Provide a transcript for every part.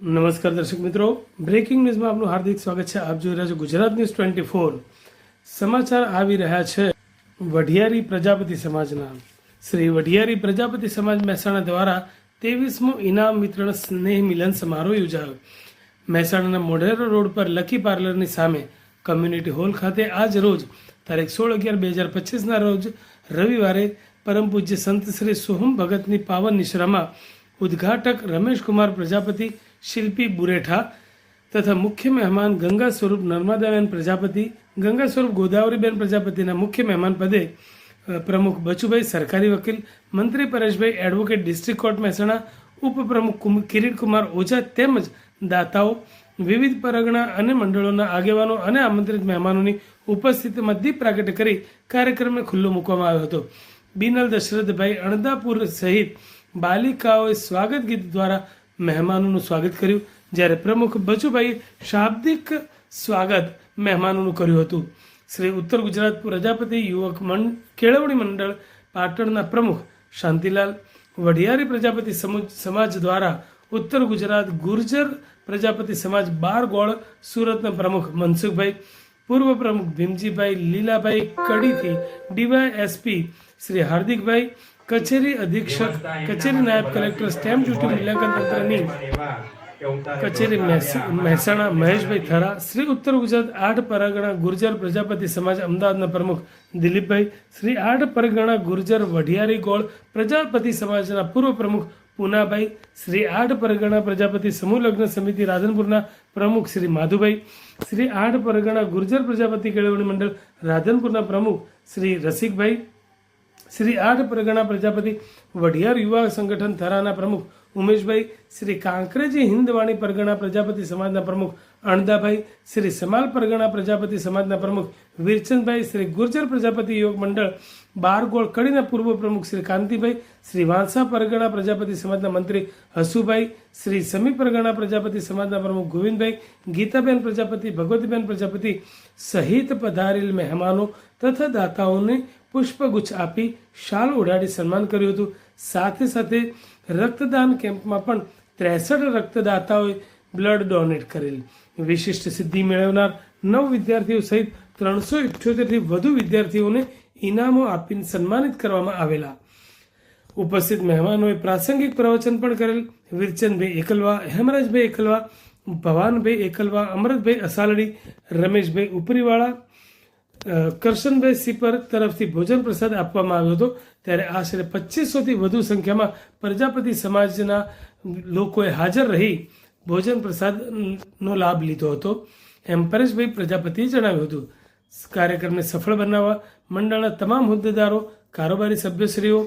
નમસ્કાર દર્શક મિત્રો, બ્રેકિંગ ન્યૂઝમાં આપનું હાર્દિક સ્વાગત છે। આપ જોઈ રહ્યા છો ગુજરાત ન્યૂઝ 24। સમાચાર આવી રહ્યા છે વઢિયારી પ્રજાપતિ સમાજના। શ્રી વઢિયારી પ્રજાપતિ સમાજ મહેસાણા દ્વારા 23મો ઇનામ વિતરણ સ્નેહ મિલન સમારોહ યોજાયો। મહેસાણાના મોઢેરા રોડ પર લકી પાર્લરની સામે કમ્યુનિટી હોલ ખાતે આજ રોજ તારીખ 16/11/2025ના રોજ રવિવારે પરમ પૂજ્ય સંત શ્રી સોહમ ભગતની પાવન નિશ્રામાં ઉદ્ઘાટક રમેશ કુમાર પ્રજાપતિ, શિલ્પી બુરેઠા તથા મુખ્ય મહેમાન ગંગા સ્વરૂપ નર્મદાબેન પ્રજાપતિ, ગંગા સ્વરૂપ ગોદાવરીબેન પ્રજાપતિના મુખ્ય મહેમાન પદે પ્રમુખ બચુભાઈ સરકારી વકીલ, મંત્રી પરેશભાઈ એડવોકેટ ડિસ્ટ્રિક્ટ કોર્ટ મહેસાણા, ઉપપ્રમુખ કિરીટકુમાર ઓઝા તેમજ દાતાઓ, વિવિધ પરગણા અને મંડળોના આગેવાનો અને આમંત્રિત મહેમાનોની ઉપસ્થિતિમાં દીપ પ્રાગટ્ય કરી કાર્યક્રમને ખુલ્લો મૂકવામાં આવ્યો હતો। બિનલ દશરથભાઈ અણદાપુર સહિત બાલિકાઓએ સ્વાગત ગીત દ્વારા મહેમાનોનું સ્વાગત કર્યું, જ્યારે પ્રમુખ બચુભાઈએ શાબ્દિક સ્વાગત મહેમાનોનું કર્યું હતું। શ્રી ઉત્તર ગુજરાત પ્રજાપતિ યુવક કેળવણી મંડળ પાટણના પ્રમુખ શાંતિલાલ, વઢિયારી પ્રજાપતિ સમાજ દ્વારા ઉત્તર ગુજરાત ગુર્જર પ્રજાપતિ સમાજ બારગોળ સુરતના પ્રમુખ મનસુખભાઈ, પૂર્વ પ્રમુખ ભીમજીભાઈ લીલાભાઈ કડીથી ડીવાયએસપી શ્રી હાર્દિકભાઈ, કચેરી અધિક્ષક, કચેરી નાયબ કલેક્ટર, સ્ટેમ્પ ડ્યુટી મૂલ્યાંકન તંત્રની કચેરી મહેસાણા મહેશભાઈ થરા, શ્રી ઉત્તર ગુજરાત 8 પરગણા ગુર્જર પ્રજાપતિ સમાજ અમદાવાદના પ્રમુખ દિલીપભાઈ, શ્રી 8 પરગણા ગુર્જર વઢિયારી ગોળ પ્રજાપતિ સમાજના પૂર્વ પ્રમુખ પૂનાભાઈ, શ્રી 8 પરગણા પ્રજાપતિ સમૂહ લગ્ન સમિતિ રાધનપુરના પ્રમુખ શ્રી માધુભાઈ, શ્રી 8 પરગણા ગુર્જર પ્રજાપતિ કેળવણી મંડળ રાધનપુરના પ્રમુખ શ્રી રસિકભાઈ, શ્રી 8 પરગણા પ્રજાપતિ વઢિયાર યુવા સંગઠન થરાના પ્રમુખ ઉમેશભાઈ, શ્રી કાંકરેજી હિન્દવાણી પરગણા પ્રજાપતિ સમાજના પ્રમુખ અણદાભાઈ, શ્રી સમાલ પરગણા પ્રજાપતિ સમાજના પ્રમુખ વીરચંદભાઈ, શ્રી ગુર્જર પ્રજાપતિ યોગ મંડળ બારગોળ કડીના પૂર્વ પ્રમુખ શ્રી કાંતિભાઈ, શ્રી વાંસા પરગણા પ્રજાપતિ સમાજના મંત્રી હસુભાઈ, શ્રી સમી પરગણા પ્રજાપતિ સમાજના પ્રમુખ ગોવિંદભાઈ, ગીતાબેન પ્રજાપતિ, ભગવતીબેન પ્રજાપતિ સહિત પધારેલ મહેમાનો તથા દાતાઓને પુષ્પગુચ્છ આપી શાલ ઓઢાડી સન્માન કર્યું હતું। સાથે સાથે રક્તદાન કેમ્પમાં પણ 63 રક્તદાતાઓએ બ્લડ ડોનેટ કરેલ। વિશિષ્ટ સિદ્ધિ મેળવનાર 9 વિદ્યાર્થીઓ સહિત 378થી વધુ વિદ્યાર્થીઓને ઇનામો આપીને સન્માનિત કરવામાં આવેલા। ઉપસ્થિત મહેમાનોએ પ્રાસંગિક પ્રવચન પણ કરેલ। વીરચંદભાઈ એકલવા, હેમરાજભાઈ એકલવા, ભવાનભાઈ એકલવા, અમરતભાઈ અસાલડી, રમેશભાઈ ઉપરીવાળા, કરશનભાઈ સિપર તરફથી ભોજન પ્રસાદ આપવામાં આવ્યો હતો, ત્યારે આશરે 2500થી વધુ સંખ્યામાં પ્રજાપતિ સમાજના લોકોએ હાજર રહી ભોજન પ્રસાદનો લાભ લીધો હતો, એમ પરેશભાઈ પ્રજાપતિએ જણાવ્યું હતું। કાર્યક્રમને સફળ બનાવવા મંડળના તમામ હોદ્દેદારો, કારોબારી સભ્યશ્રીઓ,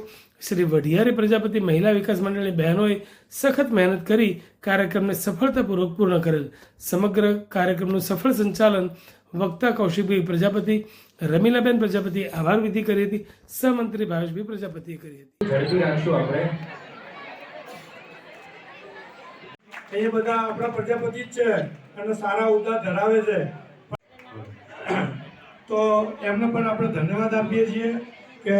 શ્રી વઢિયારી પ્રજાપતિ મહિલા વિકાસ મંડળની બહેનોએ સખત મહેનત કરી કાર્યક્રમને સફળતાપૂર્વક પૂર્ણ કરેલ। સમગ્ર કાર્યક્રમનું સફળ સંચાલન વક્તા કૌશિકભાઈ પ્રજાપતિ, રમીલાબેન પ્રજાપતિ આભાર વિધિ કરી હતી, સહમંત્રી ભાવેશભાઈ પ્રજાપતિએ કરી હતી। ઝડપી રાખશું આપણે। એ બધા આપણા પ્રજાપતિ જ છે અને સારા હોદ્દા ધરાવે છે, તો એમને પણ આપણે ધન્યવાદ આપીએ છીએ કે